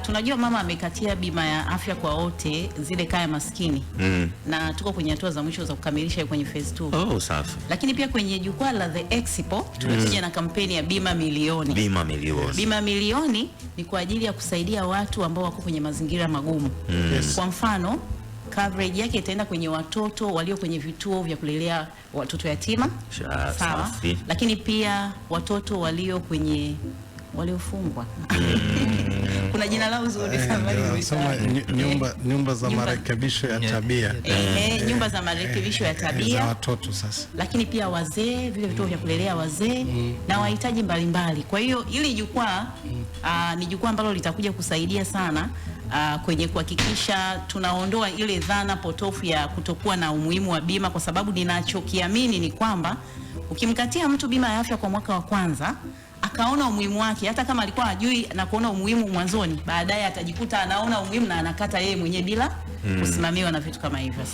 tunajua mama amekatia bima ya afya kwa wote zile kaya maskini. Na tuko kwenye hatua za mwisho za kukamilisha kwenye phase 2. Oh, safi. Lakini pia kwenye jukwaa la The Expo tumekuja na kampeni ya bima milioni. Bima milioni. Bima milioni ni kwa ajili ya kusaidia watu ambao wako kwenye mazingira magumu. Kwa mfano, coverage yake itaenda kwenye watoto walio kwenye vituo vya kulelea watoto yatima. Sawa. Lakini pia watoto walio kwenye waliofungwa. Kuna jina lao zuri sana. Nyumba za marekebisho ya tabia. Nyumba za marekebisho ya tabia za watoto sasa. Lakini pia wazee, vile vituo vya kulelea wazee na wahitaji mbalimbali. Kwa hiyo hili jukwaa ni jukwaa ambalo litakuja kusaidia sana kwenye kuhakikisha tunaondoa ile dhana potofu ya kutokuwa na umuhimu wa bima, kwa sababu ninachokiamini ni kwamba ukimkatia mtu bima ya afya kwa mwaka wa kwanza akaona umuhimu wake, hata kama alikuwa hajui na kuona umuhimu mwanzoni, baadaye atajikuta anaona umuhimu na anakata yeye mwenyewe bila kusimamiwa na vitu kama hivyo.